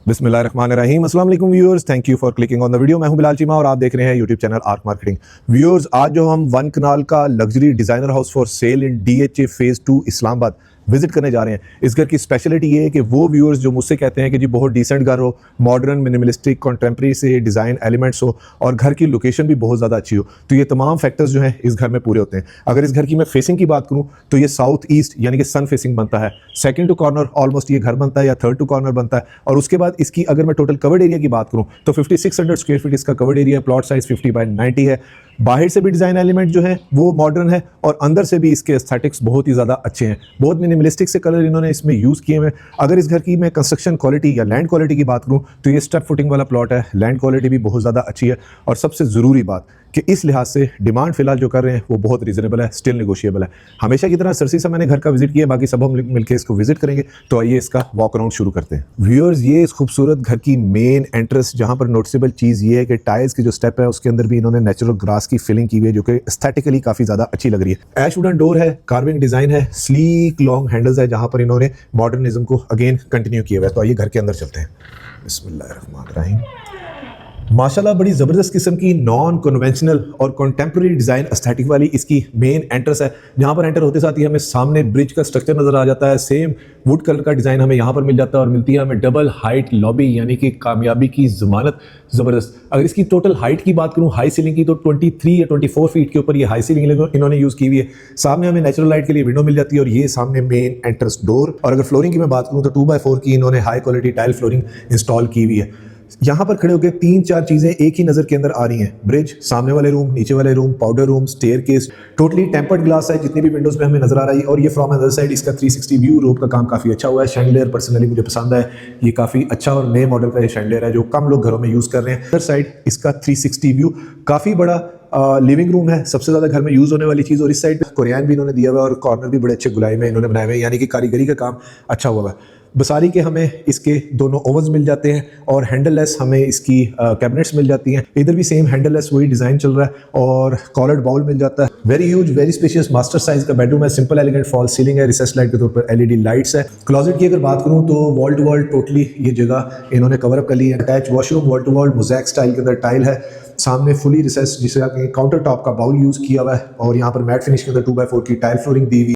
बिस्मिल्लाहिर्रहमानिर्रहीम। अस्सलाम वालेकुम viewers, thank you for clicking on the video. मैं हूं बिलाल चीमा और आप देख रहे हैं YouTube channel arc marketing. Viewers, आज जो हम 1 कनाल का luxury designer house for sale in DHA phase 2 Islamabad visit करने जा रहे हैं। इस घर की स्पेशलिटी ये है कि वो व्यूअर्स जो मुझसे कहते हैं कि जी बहुत डिसेंट घर हो, मॉडर्न, मिनिमलिस्टिक, कॉन्टेम्प्रेरी से डिज़ाइन एलिमेंट्स हो और घर की लोकेशन भी बहुत ज़्यादा अच्छी हो, तो ये तमाम फैक्टर्स जो हैं इस घर में पूरे होते हैं। अगर इस घर की मैं फेसिंग की बात करूँ तो ये साउथ ईस्ट यानी कि सन फेसिंग बनता है। सेकंड टू कॉर्नर ऑलमोस्ट ये घर बनता है या थर्ड टू कॉर्नर बनता है। और उसके बाद इसकी अगर मैं टोटल कवर्ड एरिया की बात करूँ तो 5600 स्क्वायर फीट इसका कवर्ड एरिया, प्लॉट साइज 50/90 है। बाहर से भी डिज़ाइन एलिमेंट जो है वो मॉडर्न है और अंदर से भी इसके एस्थेटिक्स बहुत ही ज़्यादा अच्छे हैं। बहुत मिनिमलिस्टिक से कलर इन्होंने इसमें यूज़ किए हैं। अगर इस घर की मैं कंस्ट्रक्शन क्वालिटी या लैंड क्वालिटी की बात करूँ तो ये स्टेप फुटिंग वाला प्लॉट है। लैंड क्वालिटी भी बहुत ज़्यादा अच्छी है और सबसे ज़रूरी बात कि इस लिहाज से डिमांड फिलहाल जो कर रहे हैं वो बहुत रीजनेबल है, स्टिल नेगोशिएबल है। हमेशा की तरह सरसी से मैंने घर का विजिट किया, बाकी सब हम मिलकर इसको विजिट करेंगे। तो आइए इसका वॉक अराउंड शुरू करते हैं। व्यूअर्स, ये इस खूबसूरत घर की मेन एंट्रेंस, जहाँ पर नोटिसेबल चीज़ ये है कि टाइल्स की जो स्टेप है उसके अंदर भी इन्होंने नेचुरल ग्रास की फिलिंग की हुई है, जो कि एस्थेटिकली काफ़ी ज़्यादा अच्छी लग रही है। ऐश वुडन डोर है, कार्विंग डिज़ाइन है, स्लीक लॉन्ग हैंडल्स है, जहाँ पर इन्होंने मॉडर्निज्म को अगेन कंटिन्यू किया हुआ है। तो आइए घर के अंदर चलते हैं। बिस्मिल्लाहिर्रहमानिर्रहीम। माशाल्लाह बड़ी ज़बरदस्त किस्म की नॉन कन्वेंशनल और कॉन्टेम्प्रेरी डिज़ाइन एस्थेटिक वाली इसकी मेन एंट्रेंस है। जहाँ पर एंटर होते साथ ही हमें सामने ब्रिज का स्ट्रक्चर नज़र आ जाता है। सेम वुड कलर का डिज़ाइन हमें यहाँ पर मिल जाता है और मिलती है हमें डबल हाइट लॉबी, यानी कि कामयाबी की ज़मानत। ज़बरदस्त। अगर इसकी टोटल हाइट की बात करूँ, हाई सीलिंग की, तो 23 या 24 फीट के ऊपर ये हाई सीलिंग इन्होंने यूज़ की हुई है। सामने हमें नेचुरल लाइट के लिए विंडो मिल जाती है और ये सामने मेन एंट्रेंस डोर। और अगर फ्लोरिंग की मैं बात करूँ तो 2x4 की इन्होंने high quality tile flooring install की हुई है। यहाँ पर खड़े होकर 3-4 चीज़ें एक ही नज़र के अंदर आ रही हैं। ब्रिज, सामने वाले रूम, नीचे वाले room, powder room, staircase, totally tempered glass है जितनी भी विंडोज़ में हमें नज़र आ रही है। और ये फ्रॉम अदर साइड इसका 360 व्यू, रोप का काम काफ़ी अच्छा हुआ है। शैंडलियर पर्सनली मुझे पसंद है, ये काफ़ी अच्छा और नए मॉडल का ये शैंडलियर है जो कम लोग घरों में यूज़ कर रहे हैं। अदर साइड इसका 360 व्यू, काफ़ी बड़ा लिविंग रूम है, सबसे ज़्यादा घर में यूज़ होने वाली चीज़। और इस साइड कोरियन भी इन्होंने दिया हुआ है और कॉर्नर भी बड़े अच्छे गुलाई में इन्होंने बनाए हुए हैं, यानी कि कारीगरी का काम अच्छा हुआ है। बसारी के हमें इसके दोनों ओवन्स मिल जाते हैं और हैंडललेस हमें इसकी कैबिनेट्स मिल जाती हैं। इधर भी सेम हैंडललेस वही डिज़ाइन चल रहा है और कॉलर्ड बाउल मिल जाता है। Very huge, very spacious master size का बेडरूम है। सिंपल एलिगेंट फॉल सीलिंग है, रिसेस लाइट के तौर पर LED लाइट्स है। क्लोजेट की अगर बात करूँ तो वॉल टू वॉल टोटली ये जगह इन्होंने कवर अप कर ली है। Attach washroom, wall to wall mosaic style के अंदर टाइल है। सामने फुली रिसेस जिसे काउंटर टॉप का बाउल यूज़ किया हुआ है और यहाँ पर मैट फिनिश के अंदर 2x4 की टाइल फ्लोरिंग दी हुई।